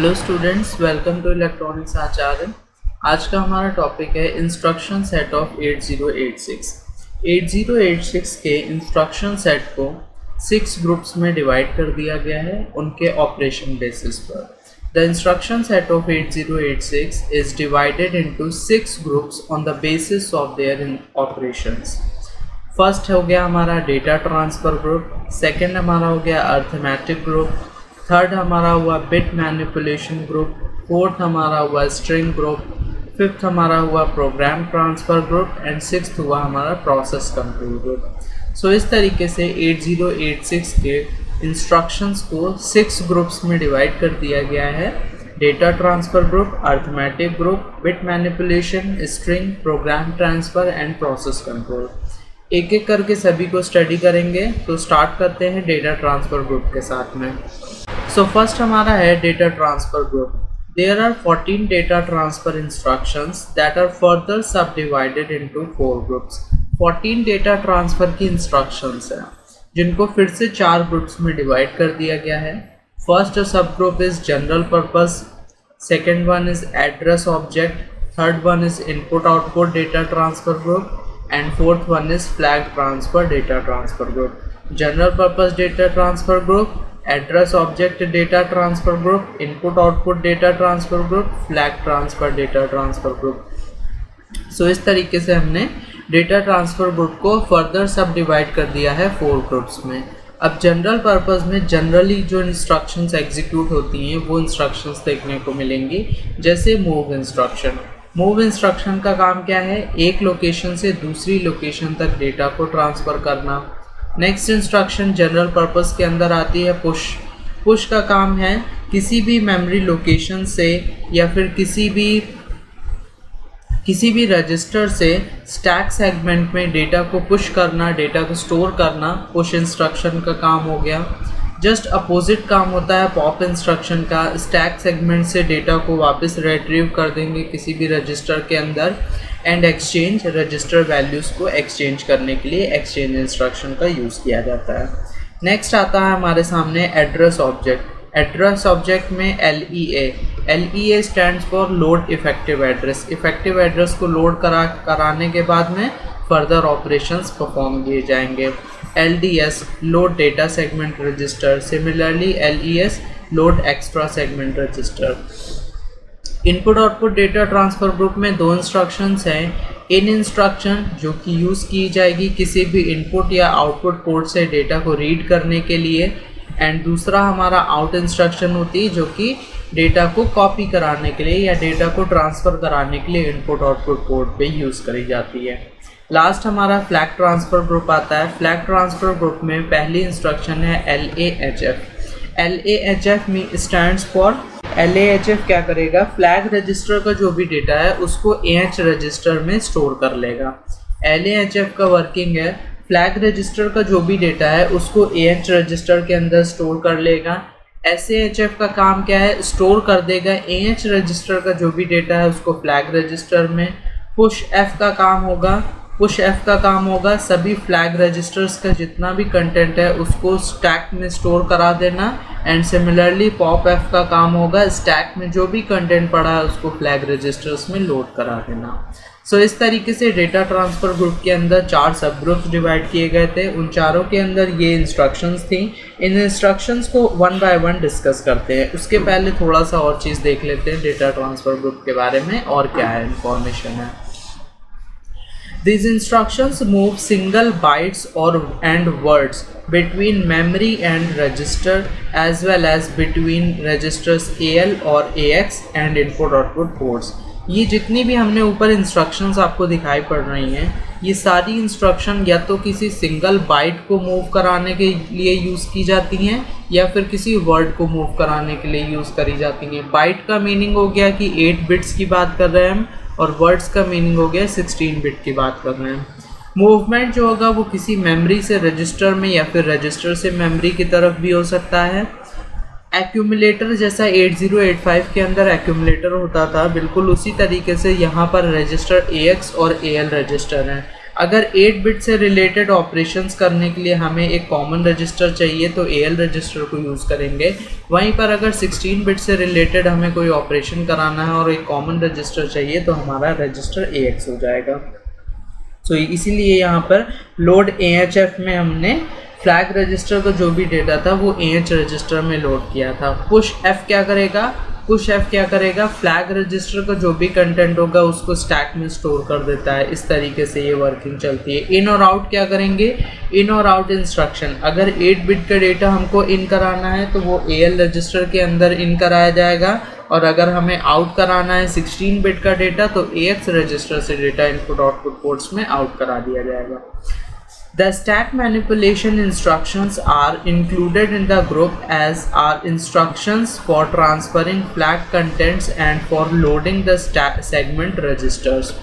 Hello students, welcome to electronics Acharya. आज का हमारा टॉपिक है इंस्ट्रक्शन सेट ऑफ 8086। 8086 के इंस्ट्रक्शन सेट को 6 ग्रुप्स में डिवाइड कर दिया गया है उनके ऑपरेशन बेसिस पर। The instruction set of 8086 is divided into 6 groups on the basis of their operations. First हो गया हमारा डेटा ट्रांसफ़र ग्रुप, सेकंड हमारा हो गया अरिथमेटिक ग्रुप, थर्ड हमारा हुआ बिट मैनिपुलेशन ग्रुप, फोर्थ हमारा हुआ स्ट्रिंग ग्रुप, फिफ्थ हमारा हुआ program transfer group and sixth हुआ हमारा प्रोसेस कंट्रोल ग्रुप। सो इस तरीके से 8086 के इंस्ट्रक्शंस को 6 ग्रुप्स में डिवाइड कर दिया गया है। Data transfer group, arithmetic group, bit manipulation, string, program transfer and process control. एक एक करके सभी को स्टडी करेंगे। तो स्टार्ट करते हैं डेटा ट्रांसफ़र ग्रुप के साथ में। सो फर्स्ट हमारा है data transfer group. There are 14 data transfer instructions that are further subdivided into 4 groups. 14 data transfer की इंस्ट्रक्शंस हैं जिनको फिर से 4 ग्रुप्स में डिवाइड कर दिया गया है। फर्स्ट सब group is general purpose, second one is address object, third one is input output data transfer group and fourth one is flag transfer data transfer group. General purpose data transfer group, address object data transfer group, input output data transfer group, flag transfer data transfer group. So इस तरीके से हमने data transfer group को further सब divide कर दिया है 4 groups में। अब जनरल पर्पस में जनरली जो इंस्ट्रक्शंस एग्जीक्यूट होती हैं वो इंस्ट्रक्शंस देखने को मिलेंगी, जैसे मूव इंस्ट्रक्शन। मूव इंस्ट्रक्शन का काम क्या है? एक लोकेशन से दूसरी लोकेशन तक डेटा को ट्रांसफ़र करना। नेक्स्ट इंस्ट्रक्शन जनरल पर्पस के अंदर आती है पुश। पुश का काम है किसी भी मेमोरी लोकेशन से या फिर किसी भी रजिस्टर से स्टैक सेगमेंट में डेटा को पुश करना, डेटा को स्टोर करना। पुश इंस्ट्रक्शन का काम हो गया। जस्ट अपोजिट काम होता है पॉप इंस्ट्रक्शन का। स्टैक सेगमेंट से डेटा को वापस रिट्रीव कर देंगे किसी भी रजिस्टर के अंदर एंड एक्सचेंज, रजिस्टर वैल्यूज़ को एक्सचेंज करने के लिए एक्सचेंज इंस्ट्रक्शन का यूज़ किया जाता है। नेक्स्ट आता है हमारे सामने एड्रेस ऑब्जेक्ट। एड्रेस ऑब्जेक्ट में LEA stands for load effective address. Effective address को लोड कराने के बाद में फर्दर ऑपरेशंस परफॉर्म किए जाएंगे। LDS load data segment register, similarly LES load extra segment register. Input output data transfer group में 2 instructions हैं। इन इंस्ट्रक्शन जो कि यूज़ की जाएगी किसी भी इनपुट या आउटपुट पोर्ट से डेटा को रीड करने के लिए, एंड दूसरा हमारा आउट इंस्ट्रक्शन होती है जो कि डेटा को कॉपी कराने के लिए या डेटा को ट्रांसफ़र कराने के लिए इनपुट आउटपुट पोर्ट पे यूज़ करी जाती है। लास्ट हमारा फ्लैग ट्रांसफ़र ग्रुप आता है। फ्लैग ट्रांसफ़र ग्रुप में पहली इंस्ट्रक्शन है LAHF। LAHF में स्टैंड्स फॉर, LAHF क्या करेगा? फ्लैग रजिस्टर का जो भी डेटा है उसको AH रजिस्टर में स्टोर कर लेगा। LAHF का वर्किंग है फ्लैग रजिस्टर का जो भी डेटा है उसको AH रजिस्टर के अंदर स्टोर कर लेगा। SAHF का काम क्या है? स्टोर कर देगा AH रजिस्टर का जो भी डेटा है उसको फ्लैग रजिस्टर में। पुश F का काम होगा सभी फ्लैग रजिस्टर्स का जितना भी कंटेंट है उसको स्टैक में स्टोर करा देना, एंड सिमिलरली पॉप F का काम होगा स्टैक में जो भी कंटेंट पड़ा है उसको फ्लैग रजिस्टर्स में लोड करा देना। सो इस तरीके से डेटा ट्रांसफ़र ग्रुप के अंदर 4 सब ग्रुप्स डिवाइड किए गए थे। उन चारों के अंदर ये इंस्ट्रक्शंस थी। इन इंस्ट्रक्शंस को 1 बाय 1 डिस्कस करते हैं। उसके पहले थोड़ा सा और चीज़ देख लेते हैं डेटा ट्रांसफ़र ग्रुप के बारे में और क्या है इंफॉर्मेशन है। These instructions move single bytes and words between memory and register as well as between registers AL or AX and input-output ports। ये जितनी भी हमने ऊपर इंस्ट्रक्शंस आपको दिखाई पड़ रही हैं ये सारी इंस्ट्रक्शन या तो किसी सिंगल बाइट को मूव कराने के लिए यूज़ की जाती हैं या फिर किसी वर्ड को मूव कराने के लिए यूज़ करी जाती हैं। बाइट का मीनिंग हो गया कि 8 बिट्स की बात कर रहे हैं हम, और वर्ड्स का मीनिंग हो गया 16 बिट की बात कर रहे हैं। मूवमेंट जो होगा वो किसी मेमोरी से रजिस्टर में या फिर रजिस्टर से मेमोरी की तरफ भी हो सकता है। एक्यूमुलेटर जैसा 8085 के अंदर एक्यूमुलेटर होता था, बिल्कुल उसी तरीके से यहाँ पर रजिस्टर AX और AL रजिस्टर हैं। अगर 8 बिट से रिलेटेड ऑपरेशंस करने के लिए हमें एक कॉमन रजिस्टर चाहिए तो AL रजिस्टर को यूज़ करेंगे। वहीं पर अगर 16 बिट से रिलेटेड हमें कोई ऑपरेशन कराना है और एक कॉमन रजिस्टर चाहिए तो हमारा रजिस्टर AX हो जाएगा। सो इसीलिए यहाँ पर लोड AHF में हमने फ्लैग रजिस्टर का जो भी डेटा था वो AH रजिस्टर में लोड किया था। पुश F क्या करेगा? पुश F क्या करेगा? फ्लैग रजिस्टर का जो भी कंटेंट होगा उसको स्टैक में स्टोर कर देता है। इस तरीके से ये वर्किंग चलती है। इन और आउट क्या करेंगे? इन और आउट इंस्ट्रक्शन, अगर 8 बिट का डेटा हमको इन कराना है तो वो AL रजिस्टर के अंदर इन कराया जाएगा, और अगर हमें आउट कराना है 16 बिट का डेटा तो AX रजिस्टर से डेटा इनपुट आउटपुट पोर्ट्स में आउट करा दिया जाएगा। The stack manipulation instructions are included in the group as are instructions for transferring flag contents and for loading the stack segment registers.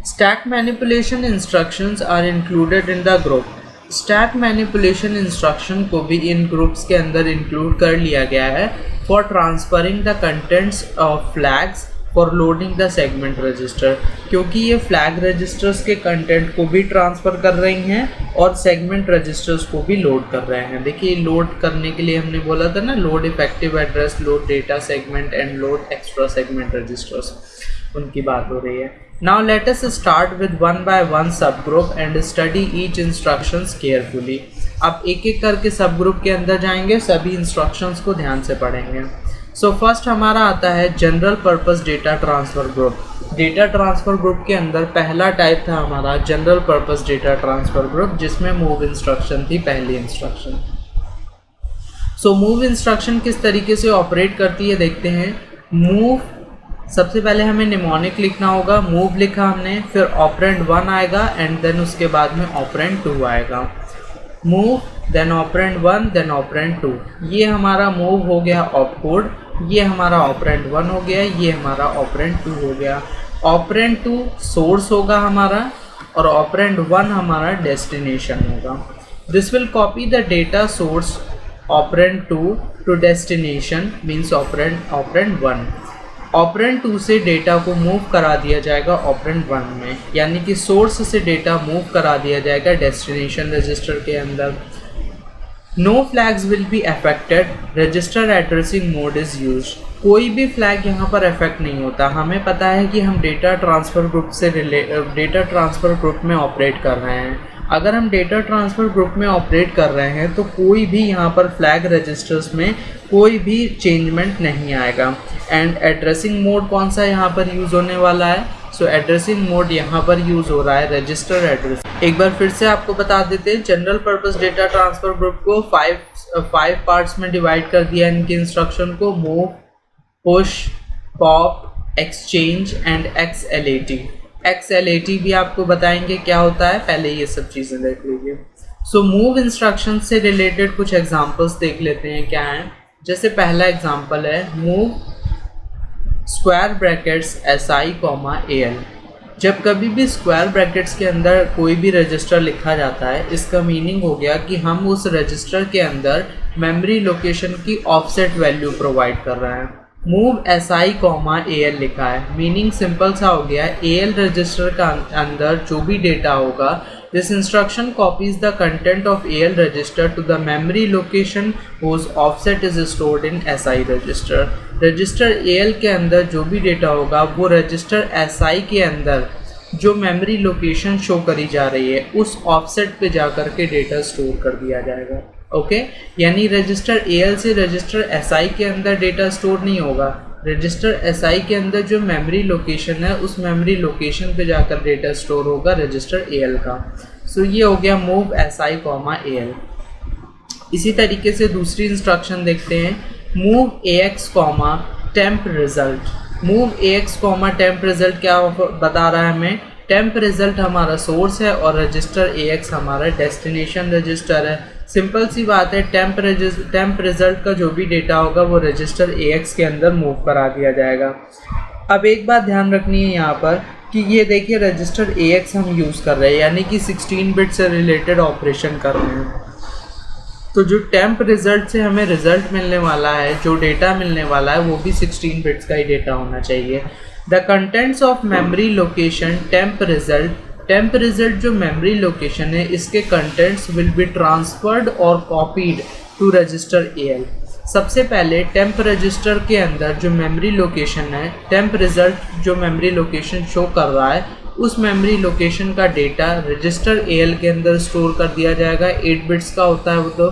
Stack manipulation instructions are included in the group. Stack manipulation instruction को भी इन groups के अंदर include कर लिया गया है for transferring the contents of flags for loading the segment register, क्योंकि ये फ्लैग रजिस्टर्स के कंटेंट को भी ट्रांसफ़र कर रही हैं और सेगमेंट रजिस्टर्स को भी लोड कर रहे हैं। देखिए लोड करने के लिए हमने बोला था ना, load effective address, load data segment and load extra segment registers, उनकी बात हो रही है। Now let us start with one by one subgroup and study each instructions carefully. अब एक एक करके सब ग्रुप के अंदर जाएंगे, सभी इंस्ट्रक्शंस को ध्यान से पढ़ेंगे। सो फर्स्ट हमारा आता है general purpose data transfer group. Data transfer group के अंदर पहला टाइप था हमारा general purpose data transfer group, जिसमें मूव इंस्ट्रक्शन थी पहली इंस्ट्रक्शन। सो मूव इंस्ट्रक्शन किस तरीके से ऑपरेट करती है देखते हैं। मूव, सबसे पहले हमें निमोनिक लिखना होगा। मूव लिखा हमने, फिर ऑपरेंड 1 आएगा एंड देन उसके बाद में ऑपरेंड 2 आएगा। Move then operand 1 then operand 2, ये हमारा मूव हो गया ऑपकोड, ये हमारा ऑपरेंड 1 हो गया, ये हमारा ऑपरेंड 2 हो गया। ऑपरेंड 2 सोर्स होगा हमारा और ऑपरेंड 1 हमारा डेस्टिनेशन होगा। This will copy the data source operand 2 to destination means operand 1। Operand 2 से डेटा को मूव करा दिया जाएगा ऑपरेंड 1 में, यानी कि सोर्स से डेटा मूव करा दिया जाएगा डेस्टिनेशन रजिस्टर के अंदर। No flags will be affected, register addressing mode is use. कोई भी फ्लैग यहाँ पर अफेक्ट नहीं होता। हमें पता है कि हम डेटा ट्रांसफ़र ग्रुप में ऑपरेट कर रहे हैं। अगर हम डेटा ट्रांसफ़र ग्रुप में ऑपरेट कर रहे हैं तो कोई भी यहाँ पर फ्लैग रजिस्टर्स में कोई भी चेंजमेंट नहीं आएगा। एंड एड्रेसिंग मोड कौन सा यहाँ पर यूज़ होने वाला है? सो एड्रेसिंग मोड यहाँ पर यूज़ हो रहा है रजिस्टर एड्रेस। एक बार फिर से आपको बता देते हैं, general purpose data transfer group को 5 पार्ट्स में डिवाइड कर दिया इनके इंस्ट्रक्शन को। Move, push, pop, exchange and XLAT। XLAT भी आपको बताएंगे क्या होता है, पहले ये सब चीज़ें देख लीजिए। सो मूव इंस्ट्रक्शन से रिलेटेड कुछ एग्जांपल्स देख लेते हैं क्या हैं। जैसे पहला एग्जांपल है move square brackets SI, AL। जब कभी भी स्क्वायर ब्रैकेट्स के अंदर कोई भी रजिस्टर लिखा जाता है, इसका मीनिंग हो गया कि हम उस रजिस्टर के अंदर मेमोरी लोकेशन की ऑफसेट वैल्यू प्रोवाइड कर रहे हैं। मूव SI, AL लिखा है, मीनिंग सिंपल सा हो गया। AL रजिस्टर का अंदर जो भी डेटा होगा, this instruction copies the content of AL register to the memory location whose offset is stored in SI register. Register AL के अंदर जो भी डेटा होगा वो रजिस्टर SI के अंदर जो मेमोरी लोकेशन शो करी जा रही है उस ऑफसेट पे जाकर के डेटा स्टोर कर दिया जाएगा। ओके, यानी रजिस्टर AL से रजिस्टर SI के अंदर डेटा स्टोर नहीं होगा। रजिस्टर SI के अंदर जो मेमोरी लोकेशन है उस मेमोरी लोकेशन पे जाकर डेटा स्टोर होगा रजिस्टर AL का। सो ये हो गया मूव SI, AL। इसी तरीके से दूसरी इंस्ट्रक्शन देखते हैं, move AX, temp result. Move AX, temp result क्या बता रहा है हमें? टेम्प रिजल्ट हमारा सोर्स है और रजिस्टर AX हमारा डेस्टिनेशन रजिस्टर है। सिंपल सी बात है, टेम्प रिजल्ट का जो भी डेटा होगा वो रजिस्टर AX के अंदर मूव करा दिया जाएगा। अब एक बात ध्यान रखनी है यहाँ पर कि ये देखिए रजिस्टर AX हम यूज़ कर रहे हैं, यानी कि 16 बिट से रिलेटेड ऑपरेशन कर रहे हैं। तो जो टेम्प रिजल्ट से हमें रिजल्ट मिलने वाला है, जो डेटा मिलने वाला है, वो भी 16 बिट्स का ही डेटा होना चाहिए। The contents of memory location temp result temp result जो मेमोरी लोकेशन है इसके कंटेंट्स विल बी ट्रांसफर्ड और कॉपीड टू रजिस्टर AL। सबसे पहले टेम्प रजिस्टर के अंदर जो मेमोरी लोकेशन है, टेम्प रिजल्ट जो मेमोरी लोकेशन शो कर रहा है, उस मेमोरी लोकेशन का डेटा रजिस्टर AL के अंदर स्टोर कर दिया जाएगा। 8 बिट्स का होता है वो, तो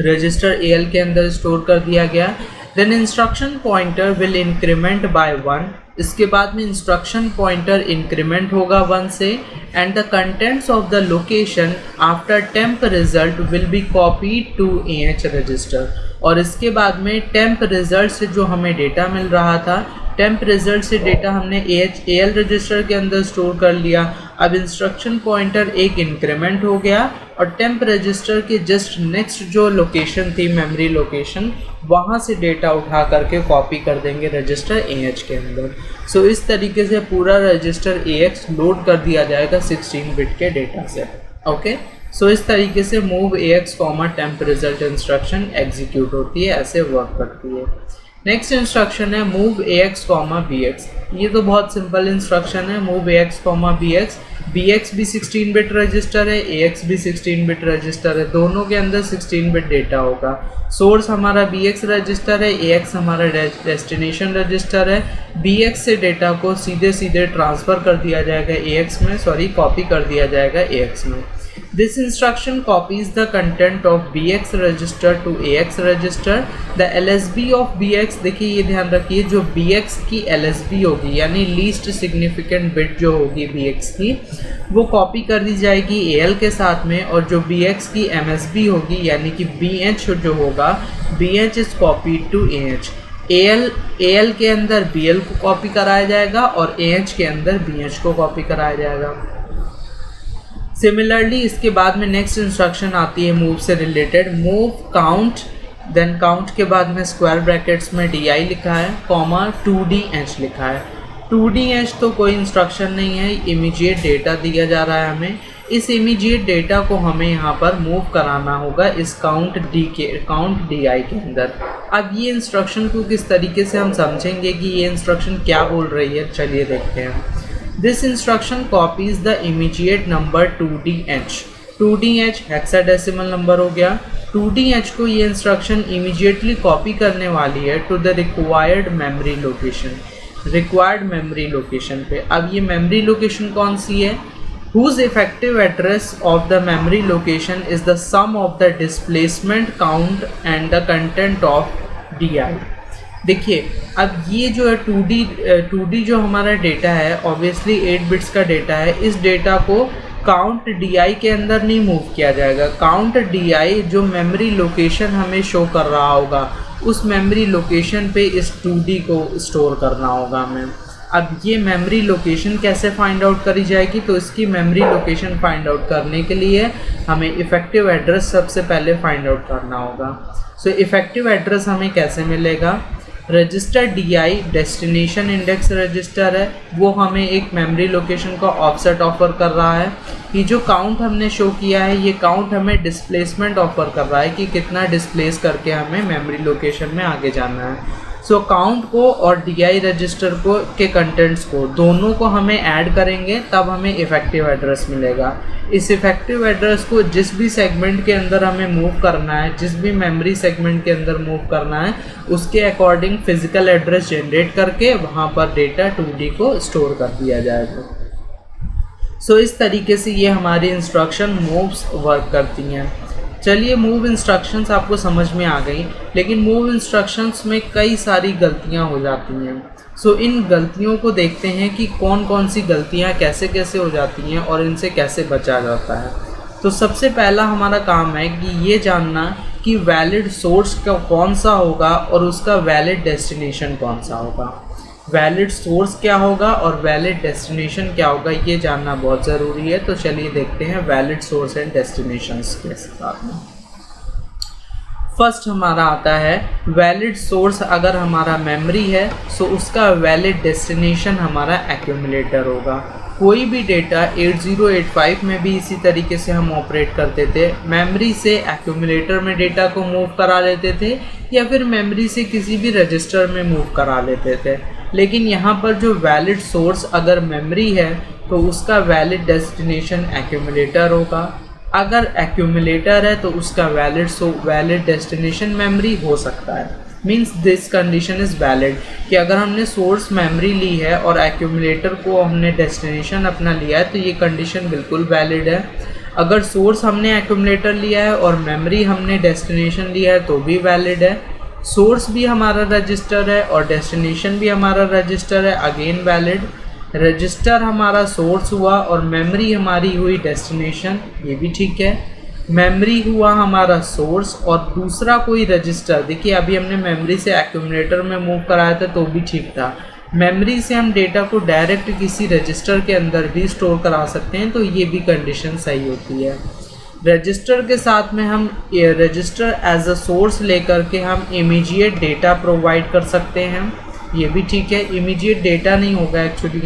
रजिस्टर AL के अंदर स्टोर कर दिया गया। Then instruction pointer will increment by 1। इसके बाद में इंस्ट्रक्शन पॉइंटर इंक्रीमेंट होगा 1 से, and the contents of the location after temp result will be copied to AH register. और इसके बाद में टेम्प रिजल्ट से जो हमें डेटा मिल रहा था, टेम्प रिजल्ट से डेटा हमने AL रजिस्टर के अंदर स्टोर कर लिया। अब इंस्ट्रक्शन पॉइंटर एक इंक्रीमेंट हो गया और टेम्प रजिस्टर के जस्ट नेक्स्ट जो लोकेशन थी मेमोरी लोकेशन, वहाँ से डेटा उठा करके कॉपी कर देंगे रजिस्टर AH के अंदर। सो इस तरीके से पूरा रजिस्टर AX लोड कर दिया जाएगा 16 बिट के डेटा से। ओके, सो इस तरीके से move AX temp result instruction execute होती है, ऐसे वर्क करती है। नेक्स्ट इंस्ट्रक्शन है मूव AX, BX। ये तो बहुत सिंपल इंस्ट्रक्शन है, मूव AX, BX। BX भी 16 बिट रजिस्टर है, AX भी 16 बिट रजिस्टर है, दोनों के अंदर 16 बिट डेटा होगा। सोर्स हमारा BX रजिस्टर है, AX हमारा डेस्टिनेशन रजिस्टर है। BX से डेटा को सीधे सीधे ट्रांसफ़र कर दिया जाएगा AX में, कॉपी कर दिया जाएगा AX में। This instruction copies the content of BX register to AX register. The LSB of BX, देखिए ये ध्यान रखिए, जो BX की LSB होगी यानी लीस्ट सिग्निफिकेंट बिट जो होगी BX की, वो कॉपी कर दी जाएगी AL के साथ में, और जो BX की MSB होगी यानी कि BH जो होगा, BH is copied to AH। AL के अंदर BL को कॉपी कराया जाएगा और AH के अंदर BH को कॉपी कराया जाएगा। सिमिलरली इसके बाद में नेक्स्ट इंस्ट्रक्शन आती है मूव से related, move count, then count के बाद में स्क्वायर ब्रैकेट्स में DI लिखा है, कॉमा 2DH लिखा है। 2DH तो कोई इंस्ट्रक्शन नहीं है, इमीडिएट डेटा दिया जा रहा है हमें। इस इमीडिएट डेटा को हमें यहाँ पर मूव कराना होगा इस काउंट DI के अंदर। अब ये इंस्ट्रक्शन को किस तरीके से हम समझेंगे कि ये इंस्ट्रक्शन क्या बोल रही है, चलिए देखते हैं। This instruction copies the immediate number 2DH। 2DH hexadecimal number हो गया। 2DH को ये इंस्ट्रक्शन इमीडिएटली कॉपी करने वाली है to the required memory location, required memory location पे। अब ये मेमोरी लोकेशन कौन सी है? Whose effective address of the memory location is the sum of the displacement count and the content of DI। देखिए अब ये जो है 2D जो हमारा डेटा है, ऑब्वियसली 8 बिट्स का डेटा है, इस डेटा को काउंट DI के अंदर नहीं मूव किया जाएगा। काउंट DI जो मेमोरी लोकेशन हमें शो कर रहा होगा, उस मेमोरी लोकेशन पे इस 2D को स्टोर करना होगा हमें। अब ये मेमोरी लोकेशन कैसे फाइंड आउट करी जाएगी? तो इसकी मेमोरी लोकेशन फाइंड आउट करने के लिए हमें इफ़ेक्टिव एड्रेस सबसे पहले फाइंड आउट करना होगा। सो इफ़ेक्टिव एड्रेस हमें कैसे मिलेगा? Register DI destination index register है, वो हमें एक मेमोरी लोकेशन का ऑफसेट ऑफर कर रहा है। ये जो काउंट हमने शो किया है, ये काउंट हमें डिस्प्लेसमेंट ऑफर कर रहा है कि कितना डिस्प्लेस करके हमें मेमोरी लोकेशन में आगे जाना है। सो काउंट को और DI रजिस्टर को के कंटेंट्स को दोनों को हमें ऐड करेंगे, तब हमें इफ़ेक्टिव एड्रेस मिलेगा। इस इफ़ेक्टिव एड्रेस को जिस भी सेगमेंट के अंदर हमें मूव करना है, जिस भी मेमोरी सेगमेंट के अंदर मूव करना है, उसके अकॉर्डिंग फिजिकल एड्रेस जनरेट करके वहाँ पर डेटा 2D को स्टोर कर दिया जाएगा। सो इस तरीके से ये हमारी इंस्ट्रक्शन मूव्स वर्क करती हैं। चलिए मूव इंस्ट्रक्शंस आपको समझ में आ गई, लेकिन मूव इंस्ट्रक्शंस में कई सारी गलतियां हो जाती हैं। सो इन गलतियों को देखते हैं कि कौन कौन सी गलतियां कैसे कैसे हो जाती हैं और इनसे कैसे बचा जाता है। तो सबसे पहला हमारा काम है कि ये जानना कि वैलिड सोर्स का कौन सा होगा और उसका वैलिड डेस्टिनेशन कौन सा होगा। वैलिड सोर्स क्या होगा और वैलिड डेस्टिनेशन क्या होगा, ये जानना बहुत ज़रूरी है। तो चलिए देखते हैं वैलिड सोर्स एंड डेस्टिनेशंस के साथ में। फर्स्ट हमारा आता है वैलिड सोर्स। अगर हमारा मेमोरी है तो उसका वैलिड डेस्टिनेशन हमारा एक्यूमुलेटर होगा। कोई भी डेटा 8085 में भी इसी तरीके से हम ऑपरेट करते थे, मेमोरी से एक्यूमुलेटर में डेटा को मूव करा लेते थे या फिर मेमोरी से किसी भी रजिस्टर में मूव करा लेते थे। लेकिन यहाँ पर जो वैलिड सोर्स अगर मेमोरी है तो उसका वैलिड डेस्टिनेशन एक्यूमुलेटर होगा। अगर एक्यूमुलेटर है तो उसका वैलिड डेस्टिनेशन मेमोरी हो सकता है। Means this condition is valid कि अगर हमने सोर्स मेमोरी ली है और एक्यूमुलेटर को हमने डेस्टिनेशन अपना लिया है तो ये कंडीशन बिल्कुल वैलिड है। अगर सोर्स हमने एक्यूमुलेटर लिया है और मेमोरी हमने डेस्टिनेशन लिया है तो भी वैलिड है। सोर्स भी हमारा रजिस्टर है और डेस्टिनेशन भी हमारा रजिस्टर है, अगेन वैलिड। रजिस्टर हमारा सोर्स हुआ और मेमोरी हमारी हुई डेस्टिनेशन, ये भी ठीक है। मेमोरी हुआ हमारा सोर्स और दूसरा कोई रजिस्टर, देखिए अभी हमने मेमोरी से एक्यूमुलेटर में मूव कराया था तो भी ठीक था। मेमोरी से हम डेटा को डायरेक्ट किसी रजिस्टर के अंदर भी स्टोर करा सकते हैं तो ये भी कंडीशन सही होती है। रजिस्टर के साथ में हम रजिस्टर एज अ सोर्स लेकर के हम इमीडिएट डेटा प्रोवाइड कर सकते हैं, ये भी ठीक है। इमीडिएट डेटा नहीं होगा एक्चुअली,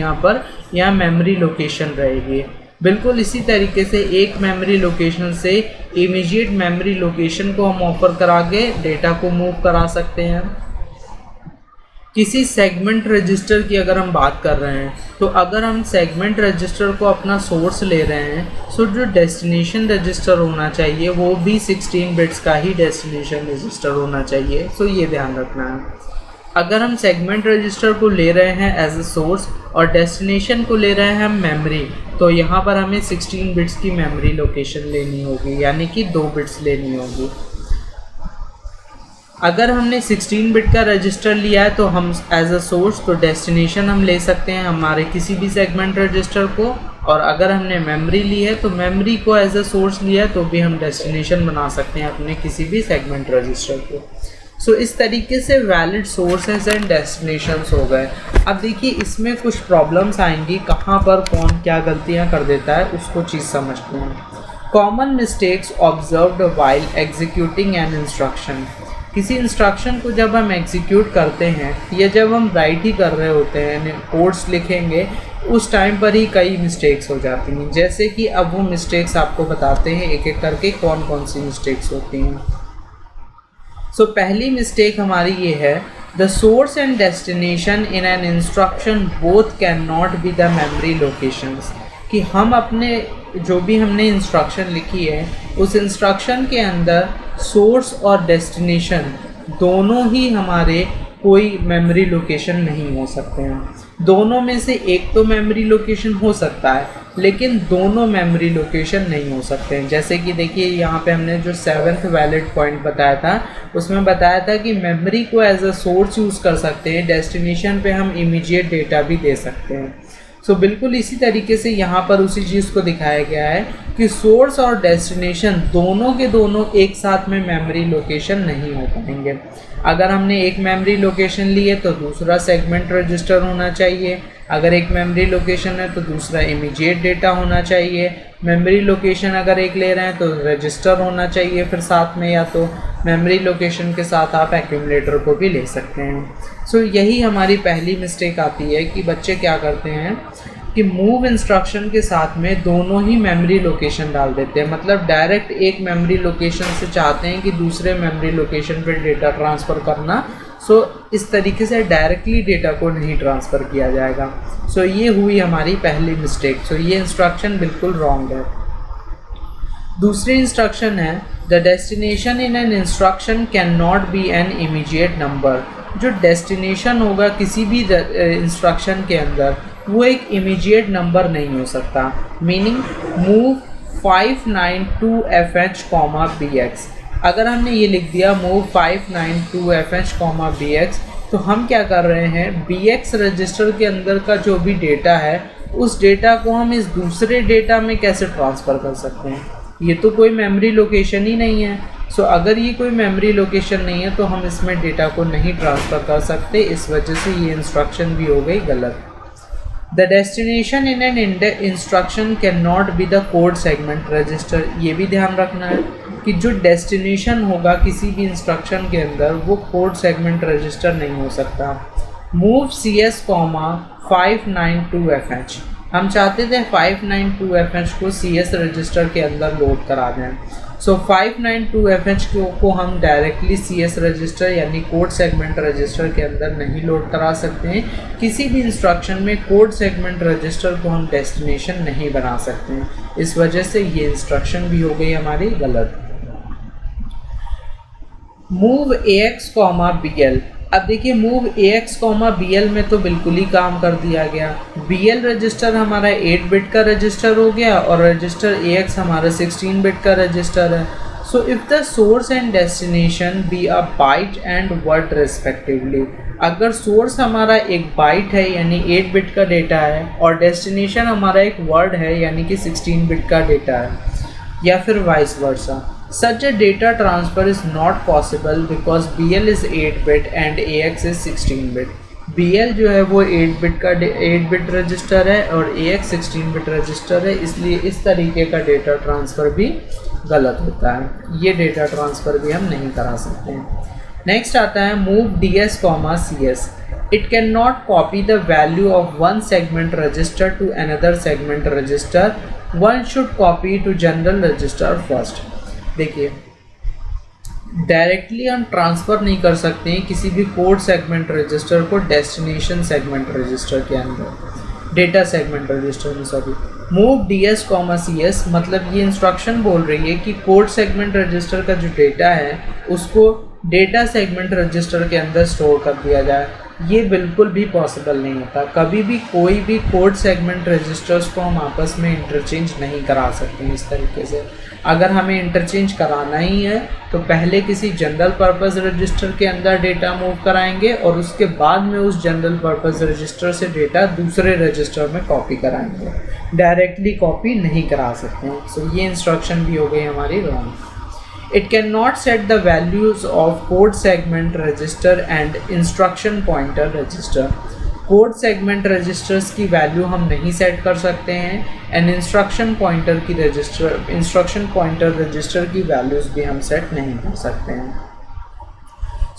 यहाँ मेमोरी लोकेशन रहेगी। बिल्कुल इसी तरीके से एक मेमोरी लोकेशन से इमीडिएट मेमोरी लोकेशन को हम ऑफर करा के डेटा को मूव करा सकते हैं। किसी सेगमेंट रजिस्टर की अगर हम बात कर रहे हैं तो अगर हम सेगमेंट रजिस्टर को अपना सोर्स ले रहे हैं तो जो डेस्टिनेशन रजिस्टर होना चाहिए वो भी 16 बिट्स का ही डेस्टिनेशन रजिस्टर होना चाहिए, सो ये ध्यान रखना है। अगर हम सेगमेंट रजिस्टर को ले रहे हैं एज ए सोर्स और डेस्टिनेशन को ले रहे हैं हम मेमोरी, तो यहाँ पर हमें 16 बिट्स की मेमोरी लोकेशन लेनी होगी, यानी कि 2 बिट्स लेनी होगी। अगर हमने 16 बिट का रजिस्टर लिया है तो हम एज अ सोर्स तो डेस्टिनेशन हम ले सकते हैं हमारे किसी भी सेगमेंट रजिस्टर को, और अगर हमने मेमोरी ली है तो मेमोरी को एज अ सोर्स लिया है तो भी हम डेस्टिनेशन बना सकते हैं अपने किसी भी सेगमेंट रजिस्टर को। सो इस तरीके से वैलिड सोर्सेज एंड डेस्टिनेशंस हो गए। अब देखिए इसमें कुछ प्रॉब्लम्स आएंगी, कहाँ पर कौन क्या गलतियाँ कर देता है उसको चीज़ समझते हैं। Common mistakes observed while executing an instruction. किसी इंस्ट्रक्शन को जब हम एग्जीक्यूट करते हैं या जब हम राइट ही कर रहे होते हैं, कोड्स लिखेंगे, उस टाइम पर ही कई मिस्टेक्स हो जाती हैं। जैसे कि अब वो मिस्टेक्स आपको बताते हैं एक एक करके कौन कौन सी मिस्टेक्स होती हैं। सो पहली मिस्टेक हमारी ये है, the source and destination in an instruction both can not be the memory locations. कि हम अपने जो भी हमने इंस्ट्रक्शन लिखी है उस इंस्ट्रक्शन के अंदर सोर्स और डेस्टिनेशन दोनों ही हमारे कोई मेमोरी लोकेशन नहीं हो सकते हैं। दोनों में से एक तो मेमोरी लोकेशन हो सकता है लेकिन दोनों मेमोरी लोकेशन नहीं हो सकते हैं। जैसे कि देखिए यहाँ पे हमने जो 7th वैलिड पॉइंट बताया था उसमें बताया था कि मेमोरी को एज अ सोर्स यूज़ कर सकते हैं, डेस्टिनेशन पे हम इमीडिएट डेटा भी दे सकते हैं। सो बिल्कुल इसी तरीके से यहाँ पर उसी चीज़ को दिखाया गया है कि सोर्स और डेस्टिनेशन दोनों के दोनों एक साथ में मेमोरी लोकेशन नहीं हो पाएंगे। अगर हमने एक मेमोरी लोकेशन ली है तो दूसरा सेगमेंट रजिस्टर होना चाहिए, अगर एक मेमोरी लोकेशन है तो दूसरा इमीडिएट डेटा होना चाहिए। मेमोरी लोकेशन अगर एक ले रहे हैं तो रजिस्टर होना चाहिए फिर साथ में, या तो मेमोरी लोकेशन के साथ आप एक्यूमुलेटर को भी ले सकते हैं। सो यही हमारी पहली मिस्टेक आती है कि बच्चे क्या करते हैं कि मूव इंस्ट्रक्शन के साथ में दोनों ही मेमोरी लोकेशन डाल देते हैं, मतलब डायरेक्ट एक मेमोरी लोकेशन से चाहते हैं कि दूसरे मेमोरी लोकेशन पर डेटा ट्रांसफ़र करना। सो इस तरीके से डायरेक्टली डेटा को नहीं ट्रांसफ़र किया जाएगा। सो ये हुई हमारी पहली मिस्टेक। सो ये इंस्ट्रक्शन बिल्कुल रॉन्ग है। दूसरी इंस्ट्रक्शन है, the destination in an instruction can not be an immediate number. जो डेस्टिनेशन होगा किसी भी इंस्ट्रक्शन के अंदर वो एक इमीडिएट नंबर नहीं हो सकता। Meaning move 592fh, bx। अगर हमने ये लिख दिया मूव 592fh, bx, तो हम क्या कर रहे हैं, bx रजिस्टर के अंदर का जो भी डेटा है उस डेटा को हम इस दूसरे डेटा में कैसे ट्रांसफ़र कर सकते हैं। ये तो कोई मेमोरी लोकेशन ही नहीं है। सो अगर ये कोई मेमोरी लोकेशन नहीं है तो हम इसमें डेटा को नहीं ट्रांसफ़र कर सकते, इस वजह से ये इंस्ट्रक्शन भी हो गई गलत। The destination in an instruction can not be the code segment register. ये भी ध्यान रखना है कि जो डेस्टिनेशन होगा किसी भी इंस्ट्रक्शन के अंदर वो कोड सेगमेंट रजिस्टर नहीं हो सकता। मूव CS, 592fh, हम चाहते थे 592fh को CS रजिस्टर के अंदर लोड करा दें। सो 592FH को हम डायरेक्टली CS रजिस्टर यानी कोड सेगमेंट रजिस्टर के अंदर नहीं लोड करा सकते हैं। किसी भी इंस्ट्रक्शन में कोड सेगमेंट रजिस्टर को हम डेस्टिनेशन नहीं बना सकते हैं, इस वजह से ये इंस्ट्रक्शन भी हो गई हमारी गलत। Move AX, BL। अब देखिए मूव AX, BL में तो बिल्कुल ही काम कर दिया गया। BL रजिस्टर हमारा 8 बिट का रजिस्टर हो गया और रजिस्टर AX हमारा 16 बिट का रजिस्टर है। So if the source and destination be a byte and word respectively, अगर सोर्स हमारा एक बाइट है यानी 8 बिट का डेटा है और डेस्टिनेशन हमारा एक वर्ड है यानी कि 16 बिट का डेटा है, या फिर vice versa, such a data transfer is not possible because BL is 8 bit and AX is 16 bit। BL जो है वो 8 बिट रजिस्टर है और AX 16 बिट रजिस्टर है, इसलिए इस तरीके का डेटा ट्रांसफ़र भी गलत होता है, ये डेटा ट्रांसफ़र भी हम नहीं करा सकते हैं। नेक्स्ट आता है move DS, CS। It cannot copy the value of one segment register to another segment register। One should copy to general register first। देखिए डायरेक्टली हम ट्रांसफ़र नहीं कर सकते हैं किसी भी कोड सेगमेंट रजिस्टर को डेस्टिनेशन सेगमेंट रजिस्टर के अंदर, डेटा सेगमेंट रजिस्टर में। सॉरी, मूव DS, CS मतलब ये इंस्ट्रक्शन बोल रही है कि कोड सेगमेंट रजिस्टर का जो डेटा है उसको डेटा सेगमेंट रजिस्टर के अंदर स्टोर कर दिया जाए। ये बिल्कुल भी पॉसिबल नहीं होता। कभी भी कोई भी कोड सेगमेंट रजिस्टर्स को हम आपस में इंटरचेंज नहीं करा सकते हैं इस तरीके से। अगर हमें इंटरचेंज कराना ही है तो पहले किसी जनरल पर्पस रजिस्टर के अंदर डेटा मूव कराएंगे और उसके बाद में उस जनरल पर्पस रजिस्टर से डेटा दूसरे रजिस्टर में कॉपी कराएंगे, डायरेक्टली कॉपी नहीं करा सकते हैं। सो ये इंस्ट्रक्शन भी हो गई हमारी wrong. It cannot set the values of code segment register and instruction pointer register। Code segment registers की वैल्यू हम नहीं सेट कर सकते हैं एंड इंस्ट्रक्शन पॉइंटर रजिस्टर की वैल्यूज़ भी हम सेट नहीं कर सकते हैं।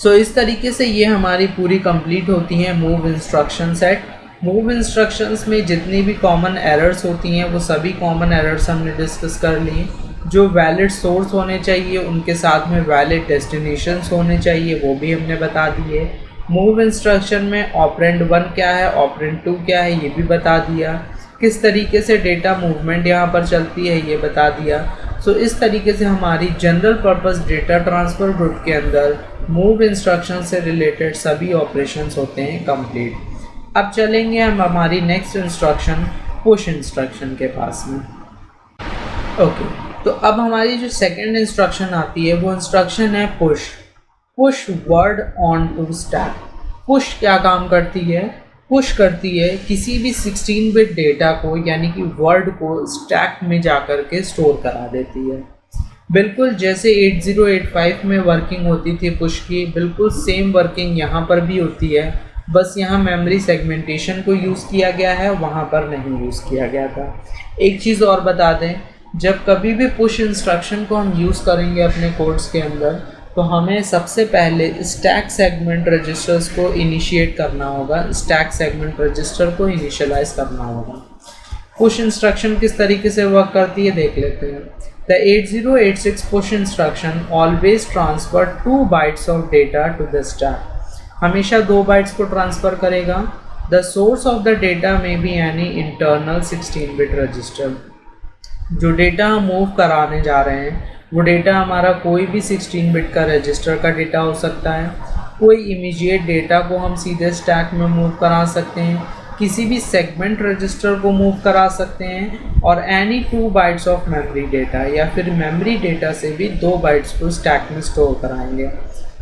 सो इस तरीके से ये हमारी पूरी कंप्लीट होती हैं move instruction set. Move instructions में जितनी भी कॉमन एरर्स होती हैं वो सभी कॉमन एरर्स हमने डिस्कस कर ली। जो वैलिड सोर्स होने चाहिए उनके साथ में वैलिड डेस्टिनेशंस होने चाहिए वो भी हमने बता दिए। मूव इंस्ट्रक्शन में ऑपरेंड 1 क्या है, ऑपरेंड 2 क्या है, ये भी बता दिया। किस तरीके से डेटा मूवमेंट यहाँ पर चलती है ये बता दिया। सो इस तरीके से हमारी general purpose data transfer group के अंदर मूव इंस्ट्रक्शन से रिलेटेड सभी ऑपरेशंस होते हैं कंप्लीट। अब चलेंगे हम हमारी नेक्स्ट इंस्ट्रक्शन पुश इंस्ट्रक्शन के पास में। ओके, तो अब हमारी जो सेकेंड इंस्ट्रक्शन आती है वो इंस्ट्रक्शन है push word on to stack. Push क्या काम करती है? पुश करती है किसी भी 16 बिट डेटा को यानी कि वर्ड को स्टैक में जाकर के स्टोर करा देती है। बिल्कुल जैसे 8085 में वर्किंग होती थी पुश की, बिल्कुल सेम वर्किंग यहाँ पर भी होती है, बस यहाँ मेमोरी सेगमेंटेशन को यूज़ किया गया है, वहाँ पर नहीं यूज़ किया गया था। एक चीज़ और बता दें, जब कभी भी पुश इंस्ट्रक्शन को हम यूज़ करेंगे अपने कोड्स के अंदर तो हमें सबसे पहले स्टैक सेगमेंट रजिस्टर्स को इनिशिएट करना होगा, स्टैक सेगमेंट रजिस्टर को इनिशियलाइज करना होगा। पुश इंस्ट्रक्शन किस तरीके से वर्क करती है देख लेते हैं। The 8086 push instruction always transfer 2 bytes of data to the stack. हमेशा 2 बाइट्स को ट्रांसफ़र करेगा। The source of the data may be any internal 16 bit register. जो डेटा हम मूव कराने जा रहे हैं वो डेटा हमारा कोई भी 16 बिट का रजिस्टर का डेटा हो सकता है। कोई इमीडिएट डेटा को हम सीधे स्टैक में मूव करा सकते हैं, किसी भी सेगमेंट रजिस्टर को मूव करा सकते हैं, और any 2 bytes of memory data या फिर मेमोरी डेटा से भी 2 बाइट्स को स्टैक में स्टोर कराएंगे।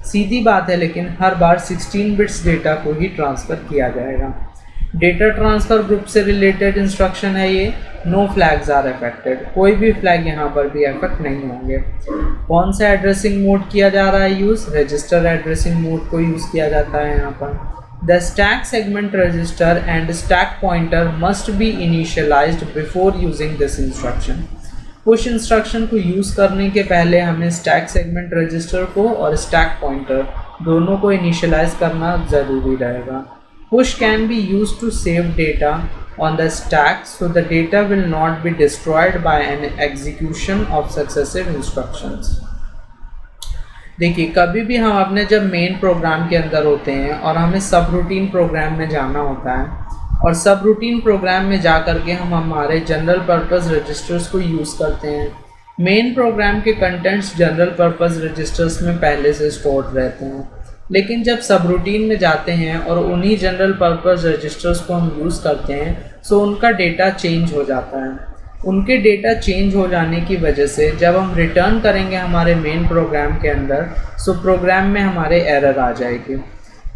सीधी बात है, लेकिन हर बार 16 बिट्स डेटा को ही ट्रांसफ़र किया जाएगा। डेटा ट्रांसफ़र ग्रुप से रिलेटेड इंस्ट्रक्शन है ये। नो फ्लैग्स आर अफेक्टेड, कोई भी फ्लैग यहाँ पर भी अफेक्ट नहीं होंगे। कौन सा एड्रेसिंग मोड किया जा रहा है यूज़? रजिस्टर एड्रेसिंग मोड को यूज़ किया जाता है यहाँ पर। The stack segment register and stack pointer must be initialised before using this instruction. Push instruction को यूज़ करने के पहले हमें स्टैक सेगमेंट रजिस्टर को और स्टैक पॉइंटर दोनों को इनिशियलाइज करना ज़रूरी रहेगा। Push can be used to save data on the stack so the data will not be destroyed by an execution of successive instructions. देखिए कभी भी हम अपने जब मेन प्रोग्राम के अंदर होते हैं और हमें सब रूटीन प्रोग्राम में जाना होता है और सब रूटीन प्रोग्राम में जा कर के हम हमारे जनरल पर्पस रजिस्टर्स को यूज़ करते हैं। मेन प्रोग्राम के कंटेंट्स जनरल पर्पस रजिस्टर्स में पहले से स्टोर्ड रहते हैं, लेकिन जब सब रूटीन में जाते हैं और उन्हीं जनरल पर्पस रजिस्टर्स को हम यूज़ करते हैं सो उनका डेटा चेंज हो जाता है। उनके डेटा चेंज हो जाने की वजह से जब हम रिटर्न करेंगे हमारे मेन प्रोग्राम के अंदर सो प्रोग्राम में हमारे एरर आ जाएगी।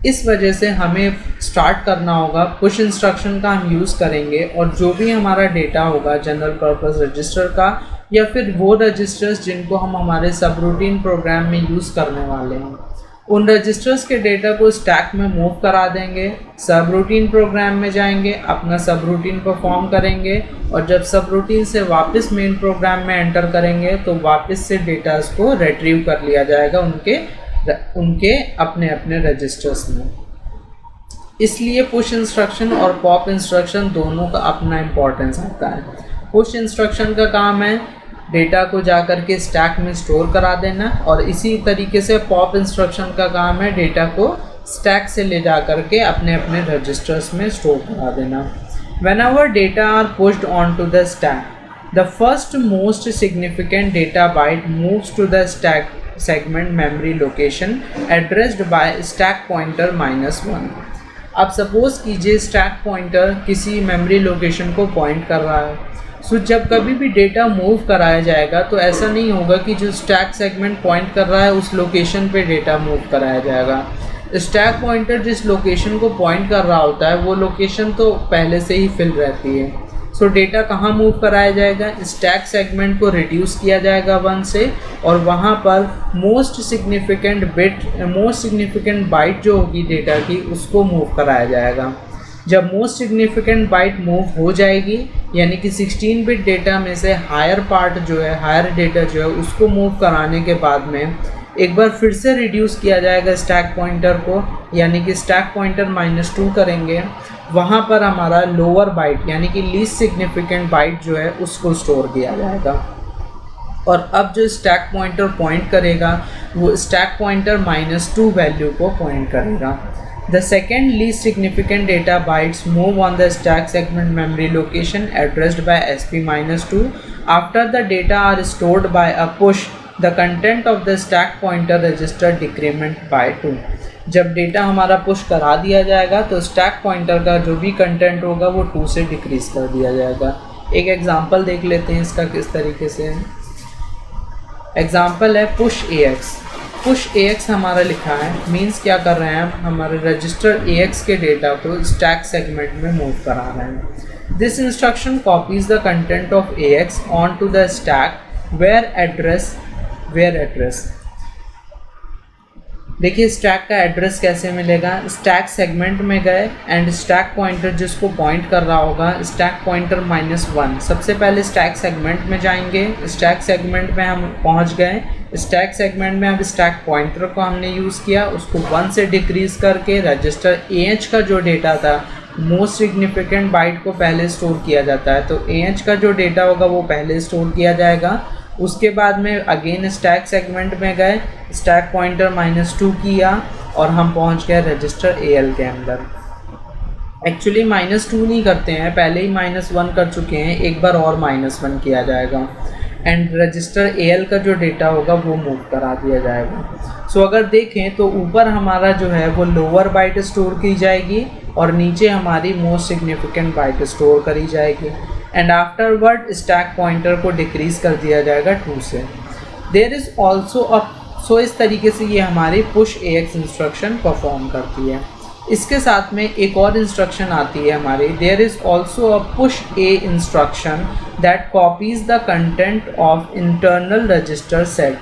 इस वजह से हमें स्टार्ट करना होगा पुश इंस्ट्रक्शन का हम यूज़ करेंगे और जो भी हमारा डेटा होगा जनरल पर्पस रजिस्टर का या फिर वो रजिस्टर्स जिनको हम हमारे सब रूटीन प्रोग्राम में यूज़ करने वाले हैं उन रजिस्टर्स के डेटा को स्टैक में मूव करा देंगे, सब रूटीन प्रोग्राम में जाएंगे, अपना सब रूटीन परफॉर्म करेंगे और जब सब रूटीन से वापस मेन प्रोग्राम में एंटर करेंगे तो वापस से डेटा को रिट्रीव कर लिया जाएगा उनके अपने अपने रजिस्टर्स में। इसलिए पुश इंस्ट्रक्शन और पॉप इंस्ट्रक्शन दोनों का अपना इम्पोर्टेंस आता है। पुश इंस्ट्रक्शन का काम है डेटा को जा कर के स्टैक में स्टोर करा देना और इसी तरीके से पॉप इंस्ट्रक्शन का काम है डेटा को स्टैक से ले जा कर के अपने अपने रजिस्टर्स में स्टोर करा देना। Whenever data are pushed onto the stack, the first most significant data byte moves to the stack segment memory location addressed by stack pointer -1। अब सपोज कीजिए स्टैक पॉइंटर किसी मेमोरी लोकेशन को point कर रहा है। सो जब कभी भी डेटा मूव कराया जाएगा तो ऐसा नहीं होगा कि जो स्टैक सेगमेंट पॉइंट कर रहा है उस लोकेशन पे डेटा मूव कराया जाएगा। स्टैक पॉइंटर जिस लोकेशन को पॉइंट कर रहा होता है वो लोकेशन तो पहले से ही फिल रहती है। सो डेटा कहाँ मूव कराया जाएगा, स्टैक सेगमेंट को रिड्यूस किया जाएगा 1 से और वहाँ पर मोस्ट सिग्निफिकेंट बाइट जो होगी डेटा की उसको मूव कराया जाएगा। जब मोस्ट सिग्निफिकेंट बाइट मूव हो जाएगी यानी कि 16 बिट डेटा में से हायर डेटा जो है उसको मूव कराने के बाद में एक बार फिर से रिड्यूस किया जाएगा स्टैक पॉइंटर को, यानी कि स्टैक पॉइंटर -2 करेंगे, वहाँ पर हमारा लोअर बाइट यानी कि लीस्ट सिग्निफिकेंट बाइट जो है उसको स्टोर किया जाएगा। और अब जो स्टैक पॉइंटर पॉइंट करेगा वो स्टैक पॉइंटर -2 वैल्यू को पॉइंट करेगा। The second least significant data bytes move on the stack segment memory location addressed by SP-2. After the data are stored by a push, the content of the stack pointer register decrement by 2. जब data हमारा push करा दिया जाएगा तो stack pointer का जो भी content होगा वो 2 से डिक्रीज कर दिया जाएगा। एक एग्जांपल देख लेते हैं इसका किस तरीके से। एग्जांपल है पुश AX। पुश AX हमारा लिखा है, मीन्स क्या कर रहे हैं, हमारे रजिस्टर AX के डेटा को स्टैक सेगमेंट में मूव करा रहे हैं। This instruction copies the content of AX on to the stack where address. देखिए स्टैक का एड्रेस कैसे मिलेगा, स्टैक सेगमेंट में गए एंड स्टैक पॉइंटर जिसको पॉइंट कर रहा होगा स्टैक पॉइंटर -1, सबसे पहले स्टैक सेगमेंट में जाएंगे। स्टैक सेगमेंट में हम पहुंच गए, स्टैक सेगमेंट में अब स्टैक पॉइंटर को हमने यूज़ किया, उसको 1 से डिक्रीज़ करके रजिस्टर AH का जो डेटा था मोस्ट सिग्निफिकेंट बाइट को पहले स्टोर किया जाता है, तो AH का जो डेटा होगा वो पहले स्टोर किया जाएगा। उसके बाद में अगेन स्टैक सेगमेंट में गए, स्टैक पॉइंटर -2 किया और हम पहुंच गए रजिस्टर AL के अंदर। एक्चुअली -2 नहीं करते हैं, पहले ही -1 कर चुके हैं, एक बार और -1 किया जाएगा एंड रजिस्टर AL का जो डेटा होगा वो मूव करा दिया जाएगा। सो अगर देखें तो ऊपर हमारा जो है वो लोअर बाइट स्टोर की जाएगी और नीचे हमारी मोस्ट सिग्निफिकेंट बाइट स्टोर करी जाएगी एंड आफ्टरवर्ड स्टैक पॉइंटर को डिक्रीज़ कर दिया जाएगा 2 से। देयर इज़ ऑल्सो सो इस तरीके से ये हमारी पुश AX इंस्ट्रक्शन परफॉर्म करती है। इसके साथ में एक और इंस्ट्रक्शन आती है हमारी, there is also a push A instruction that copies the content of internal register set.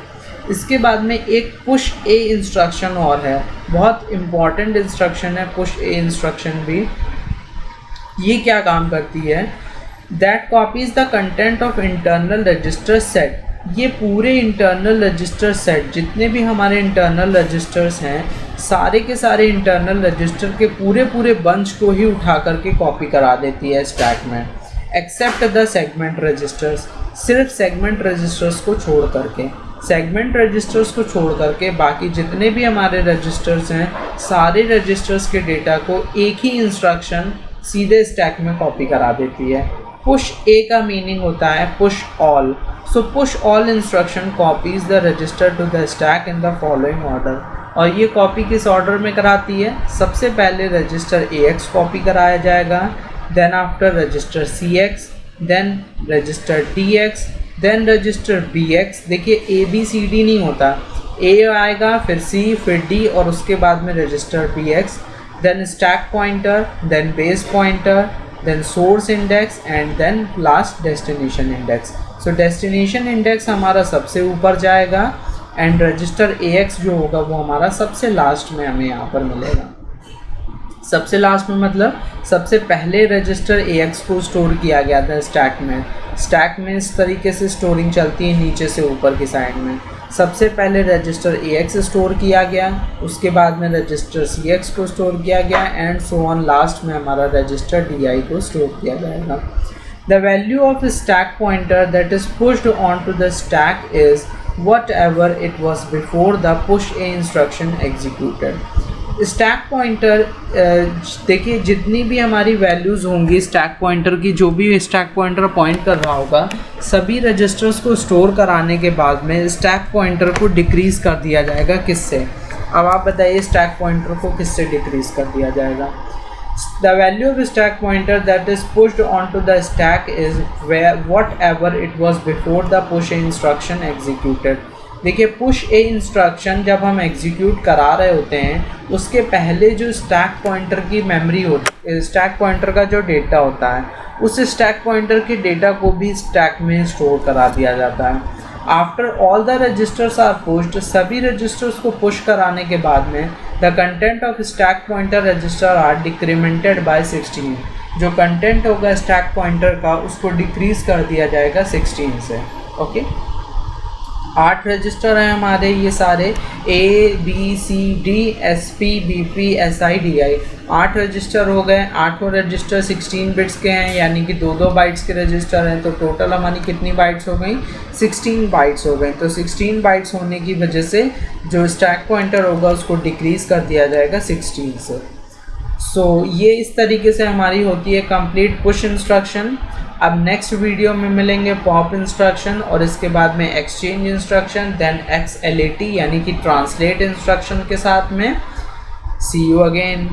इसके बाद में एक पुश A इंस्ट्रक्शन और है, बहुत इम्पॉर्टेंट इंस्ट्रक्शन है पुश A इंस्ट्रक्शन भी। ये क्या काम करती है, that copies the content of internal register set ये पूरे इंटरनल रजिस्टर सेट, जितने भी हमारे इंटरनल रजिस्टर्स हैं, सारे के सारे इंटरनल रजिस्टर के पूरे पूरे बंच को ही उठा करके कॉपी करा देती है स्टैक में, एक्सेप्ट द सेगमेंट रजिस्टर्स, सिर्फ सेगमेंट रजिस्टर्स को छोड़ करके। सेगमेंट रजिस्टर्स को छोड़ करके बाकी जितने भी हमारे रजिस्टर्स हैं, सारे रजिस्टर्स के डेटा को एक ही इंस्ट्रक्शन सीधे स्टैक में कॉपी करा देती है। पुश ए का मीनिंग होता है push all. So push all instruction copies the register to the stack in the following order. और ये कॉपी किस ऑर्डर में कराती है? सबसे पहले रजिस्टर AX कॉपी कराया जाएगा, then after register CX, then register DX, then register BX। देखिए ABCD नहीं होता, A आएगा, फिर C, फिर D और उसके बाद में register BX, then stack pointer, then base pointer, then source index and then last destination index. So destination index हमारा सबसे ऊपर जाएगा एंड रजिस्टर AX जो होगा वो हमारा सबसे लास्ट में हमें यहाँ पर मिलेगा। सबसे लास्ट में मतलब सबसे पहले रजिस्टर AX को स्टोर किया गया था स्टैक में। स्टैक में इस तरीके से स्टोरिंग चलती है नीचे से ऊपर की साइड में। सबसे पहले रजिस्टर AX स्टोर किया गया, उसके बाद में रजिस्टर CX को स्टोर किया गया एंड सो ऑन, लास्ट में हमारा रजिस्टर DI को स्टोर किया जाएगा। The value of a stack pointer that is pushed onto the stack is whatever it was before the push A instruction executed. Stack pointer, देखिए जितनी भी हमारी values होंगी स्टैक पॉइंटर की, जो भी स्टैक पॉइंटर पॉइंट कर रहा होगा, सभी रजिस्टर्स को स्टोर कराने के बाद में स्टैक पॉइंटर को डिक्रीज़ कर दिया जाएगा। किससे? अब आप बताइए स्टैक पॉइंटर को किससे डिक्रीज़ कर दिया जाएगा? The value of stack pointer that is pushed onto the stack is whatever it was before the push A instruction executed. देखिए पुश A इंस्ट्रक्शन जब हम एग्जीक्यूट करा रहे होते हैं, उसके पहले जो स्टैक पॉइंटर की मेमोरी होती, स्टैक पॉइंटर का जो डेटा होता है, उस स्टैक पॉइंटर के डेटा को भी स्टैक में स्टोर करा दिया जाता है। After all the registers are pushed, सभी रजिस्टर्स को पुश कराने के बाद में the content of stack pointer register are decremented by 16। जो कंटेंट होगा स्टैक पॉइंटर का उसको डिक्रीज़ कर दिया जाएगा 16 से। ओके, 8 रजिस्टर हैं हमारे, ये सारे ABCD SP BP SI DI 8 register हो गए। 8 रजिस्टर 16 बिट्स के हैं, यानी कि 2-2 बाइट्स के रजिस्टर हैं, तो टोटल हमारी कितनी बाइट्स हो गई? 16 बाइट्स हो गई। तो 16 बाइट्स होने की वजह से जो स्टैक पॉइंटर होगा उसको डिक्रीज़ कर दिया जाएगा 16 से। सो ये इस तरीके से हमारी होती है कंप्लीट पुश इंस्ट्रक्शन। अब नेक्स्ट वीडियो में मिलेंगे पॉप इंस्ट्रक्शन और इसके बाद में एक्सचेंज इंस्ट्रक्शन, देन XLAT यानी कि ट्रांसलेट इंस्ट्रक्शन के साथ में। सी यू अगेन।